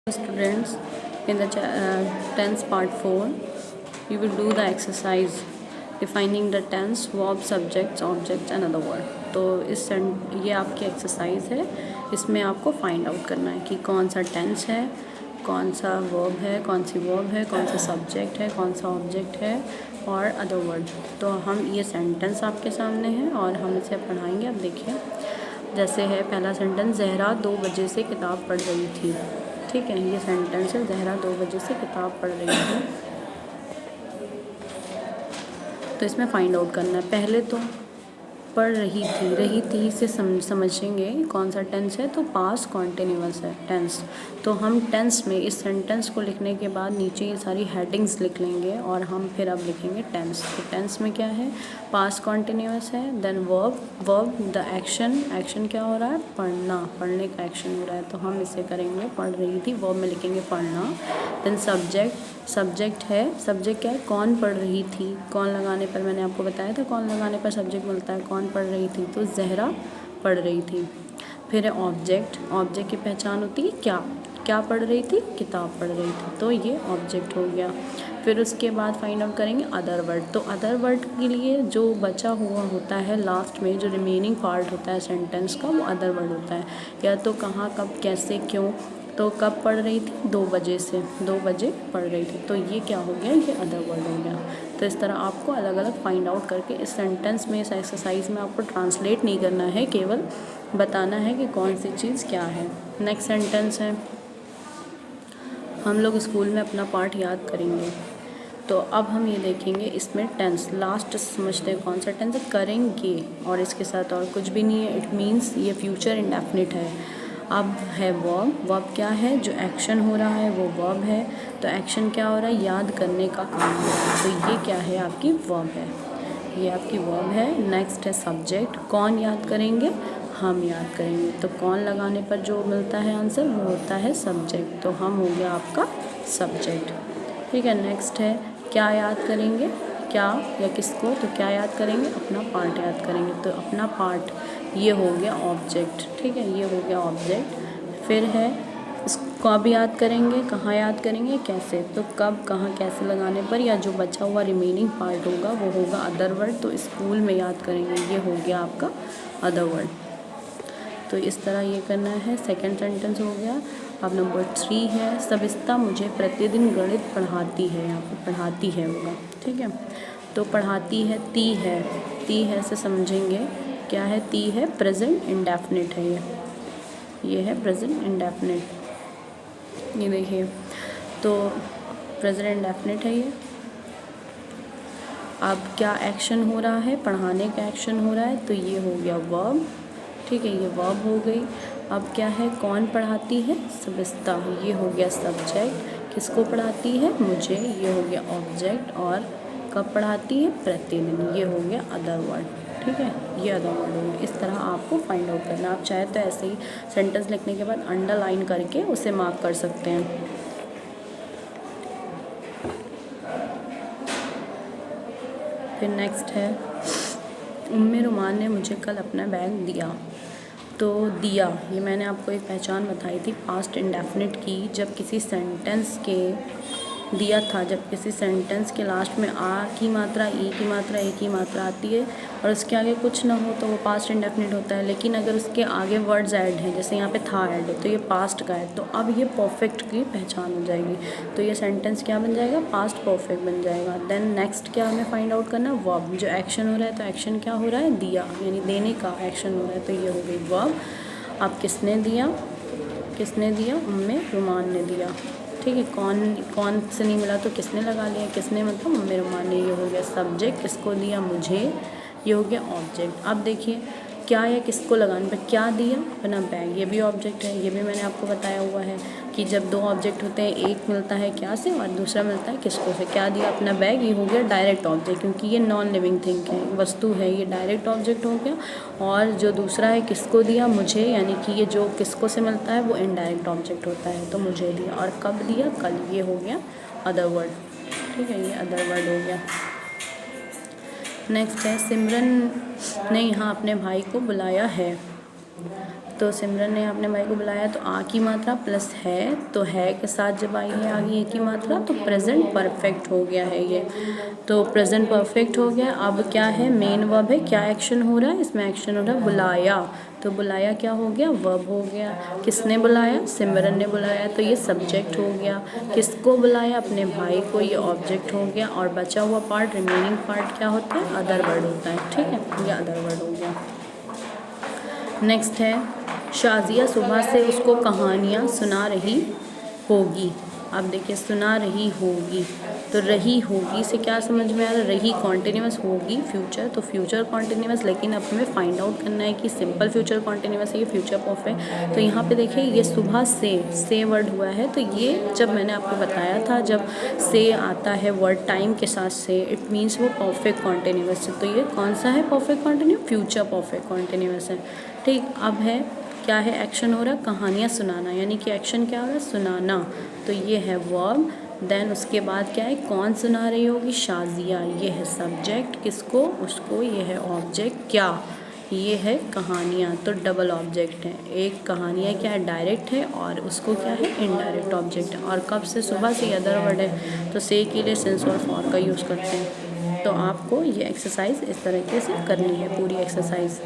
Students, in the tense part 4 you will do the exercise defining the tense, verb, subjects, objects and other word। तो ये आपकी exercise है। इसमें आपको find out करना है कि कौन सा टेंस है, कौन सा वर्ब है, कौन सी वर्ब है, कौन सा सब्जेक्ट है, कौन सा ऑब्जेक्ट है और अदर वर्ड। तो हम ये सेंटेंस आपके सामने है और हम इसे पढ़ाएंगे। अब देखिए, जैसे है पहला सेंटेंस, जहरा 2 बजे से किताब पढ़ रही थी। ठीक है, ये सेंटेंस है, जहरा 2 बजे से किताब पढ़ रही थी। तो इसमें फाइंड आउट करना है। पहले तो पढ़ रही थी से समझेंगे कौन सा टेंस है। तो पास्ट कॉन्टिन्यूअस है टेंस। तो हम टेंस में इस सेंटेंस को लिखने के बाद नीचे ये सारी हेडिंग्स लिख लेंगे और हम फिर अब लिखेंगे टेंस। तो टेंस में क्या है, पास्ट कॉन्टिन्यूअस है। देन वर्ब द एक्शन क्या हो रहा है, पढ़ने का एक्शन हो रहा है। तो हम इसे करेंगे पढ़ रही थी, वर्ब में लिखेंगे पढ़ना। देन सब्जेक्ट है, सब्जेक्ट क्या है, कौन पढ़ रही थी। कौन लगाने पर, मैंने आपको बताया था कौन लगाने पर सब्जेक्ट मिलता है। कौन पढ़ रही थी, तो जहरा पढ़ रही थी। फिर है ऑब्जेक्ट की पहचान होती है क्या पढ़ रही थी, किताब पढ़ रही थी। तो ये ऑब्जेक्ट हो गया। फिर उसके बाद फाइंड आउट करेंगे अदर वर्ड। तो अदर वर्ड के लिए जो बचा हुआ होता है लास्ट में, जो रिमेनिंग पार्ट होता है सेंटेंस का, वो अदर वर्ड होता है। या तो कहाँ, कब, कैसे, क्यों। तो कब पढ़ रही थी, 2 बजे से, 2 बजे पढ़ रही थी। तो ये क्या हो गया, ये अदर वर्ड हो गया। तो इस तरह आपको अलग अलग फाइंड आउट करके इस सेंटेंस में, इस एक्सरसाइज में आपको ट्रांसलेट नहीं करना है, केवल बताना है कि कौन सी चीज़ क्या है। नेक्स्ट सेंटेंस है, हम लोग स्कूल में अपना पाठ याद करेंगे। तो अब हम ये देखेंगे इसमें टेंस लास्ट समझते हैं कौन सा टेंस है, करेंगे, और इसके साथ और कुछ भी नहीं है। इट मीन्स ये फ्यूचर इंडेफिनिट है। अब है वर्ब क्या है, जो एक्शन हो रहा है वो वर्ब है। तो एक्शन क्या हो रहा है, याद करने का काम हो रहा है। तो ये क्या है, आपकी वर्ब है, ये आपकी वर्ब है। नेक्स्ट है सब्जेक्ट, कौन याद करेंगे, हम याद करेंगे। तो कौन लगाने पर जो मिलता है आंसर, वो होता है सब्जेक्ट। तो हम हो गया आपका सब्जेक्ट। ठीक है, नेक्स्ट है क्या याद करेंगे, क्या या किसको। तो क्या याद करेंगे, अपना पार्ट याद करेंगे। तो अपना पार्ट, ये हो गया ऑब्जेक्ट। ठीक है, ये हो गया ऑब्जेक्ट। फिर है कब याद करेंगे, कहाँ याद करेंगे, कैसे। तो कब, कहाँ, कैसे लगाने पर, या जो बचा हुआ रिमेनिंग पार्ट होगा वो होगा अदर वर्ड। तो स्कूल में याद करेंगे, ये हो गया आपका अदर वर्ड। तो इस तरह ये करना है। सेकंड सेंटेंस हो गया। अब नंबर 3 है, सबिस्ता मुझे प्रतिदिन गणित पढ़ाती है। यहाँ पर पढ़ाती है होगा। ठीक है, तो पढ़ाती है, ती है से समझेंगे क्या है, ती है प्रेजेंट इंडेफिनिट है। ये है प्रेजेंट इंडेफिनिट। ये देखिए, तो प्रेजेंट इंडेफिनिट है ये। अब क्या एक्शन हो रहा है, पढ़ाने का एक्शन हो रहा है। तो ये हो गया वर्ब। ठीक है, ये वर्ब हो गई। अब क्या है, कौन पढ़ाती है, सबिस्ता, ये हो गया सब्जेक्ट। किसको पढ़ाती है, मुझे, ये हो गया ऑब्जेक्ट। और कब पढ़ाती है, प्रतिदिन, ये हो गया अदर वर्ड। ठीक है, ये अदर वर्ड हो गया। इस तरह आपको फाइंड आउट करना। आप चाहे तो ऐसे ही सेंटेंस लिखने के बाद अंडरलाइन करके उसे मार्क कर सकते हैं। फिर नेक्स्ट है, उम्मे रुमान ने मुझे कल अपना बैग दिया। तो दिया, ये मैंने आपको एक पहचान बताई थी पास्ट इंडेफिनिट की। जब किसी सेंटेंस के दिया था, जब किसी सेंटेंस के लास्ट में आ की मात्रा, ई की मात्रा, ए की मात्रा आती है और उसके आगे कुछ ना हो तो वो पास्ट इंडेफिनिट होता है। लेकिन अगर उसके आगे वर्ड्स ऐड हैं, जैसे यहाँ पे था ऐड, तो ये पास्ट का है। तो अब ये परफेक्ट की पहचान हो जाएगी। तो ये सेंटेंस क्या बन जाएगा, पास्ट परफेक्ट बन जाएगा। देन नेक्स्ट क्या हमें फाइंड आउट करना है, वर्ब, जो एक्शन हो रहा है। तो एक्शन क्या हो रहा है, दिया, यानी देने का एक्शन हो रहा है। तो ये हो गई वर्ब। अब किसने दिया, उम्मे रुमान ने दिया। ठीक है, कौन से नहीं मिला तो किसने लगा लिया, किसने मतलब उम्मे रुमान ने, ये हो गया सब्जेक्ट। किसको दिया, मुझे, ये हो गया ऑब्जेक्ट। अब देखिए, क्या या किसको लगाने पर, क्या दिया, अपना बैग, ये भी ऑब्जेक्ट है। ये भी मैंने आपको बताया हुआ है कि जब 2 ऑब्जेक्ट होते हैं, एक मिलता है क्या से और दूसरा मिलता है किसको से। क्या दिया, अपना बैग, ये हो गया डायरेक्ट ऑब्जेक्ट, क्योंकि ये नॉन लिविंग थिंग है, वस्तु है, ये डायरेक्ट ऑब्जेक्ट हो गया। और जो दूसरा है किसको दिया, मुझे, यानी कि ये जो किसको से मिलता है वो इनडायरेक्ट ऑब्जेक्ट होता है। तो मुझे दिया। और कब दिया, कल, ये हो गया अदर वर्ड। ठीक है, ये अदर वर्ड हो गया। नेक्स्ट है, सिमरन ने यहाँ अपने भाई को बुलाया है। तो सिमरन ने अपने भाई को बुलाया, तो आ की मात्रा प्लस है, तो है के साथ जब आई है आगे ए की मात्रा तो प्रेजेंट परफेक्ट हो गया है ये। तो प्रेजेंट परफेक्ट हो गया। अब क्या है, मेन वर्ब है, क्या एक्शन हो रहा है इसमें, एक्शन हो रहा है बुलाया। तो बुलाया क्या हो गया, वर्ब हो गया। किसने बुलाया, सिमरन ने बुलाया, तो ये सब्जेक्ट हो गया। किसको बुलाया, अपने भाई को, ये ऑब्जेक्ट हो गया। और बचा हुआ पार्ट, रिमेनिंग पार्ट क्या होता है, अदर वर्ड होता है। ठीक है, ये अदर वर्ड हो गया। नेक्स्ट है, शाजिया सुबह से उसको कहानियाँ सुना रही होगी। अब देखिए, सुना रही होगी, तो रही होगी से क्या समझ में आ रहा है, रही कॉन्टिन्यूस, होगी फ्यूचर, तो फ्यूचर कॉन्टिन्यूस। लेकिन अब हमें फाइंड आउट करना है कि सिंपल फ्यूचर कॉन्टिन्यूस है, ये फ्यूचर परफेक्ट। तो यहाँ पे देखिए, ये सुबह से वर्ड हुआ है, तो ये जब मैंने आपको बताया था, जब से आता है वर्ड टाइम के साथ से, इट मीन्स वो परफेक्ट कॉन्टिन्यूस है। तो ये कौन सा है perfect continuous, future perfect continuous है। ठीक, अब है क्या है, एक्शन हो रहा है कहानियाँ सुनाना, यानी कि एक्शन क्या हो रहा है, सुनाना। तो ये है वर्ब। देन उसके बाद क्या है, कौन सुना रही होगी, शाजिया, ये है सब्जेक्ट, किसको, उसको, ये है ऑब्जेक्ट, क्या, ये है कहानियाँ। तो डबल ऑब्जेक्ट है, एक कहानियाँ क्या है, डायरेक्ट है, और उसको क्या है, इनडायरेक्ट ऑब्जेक्ट है। और कब से, सुबह से अदर वर्ड है, तो से के लिए सिंस और फॉर का यूज़ करते हैं। तो आपको ये एक्सरसाइज इस तरीके से करनी है, पूरी एक्सरसाइज।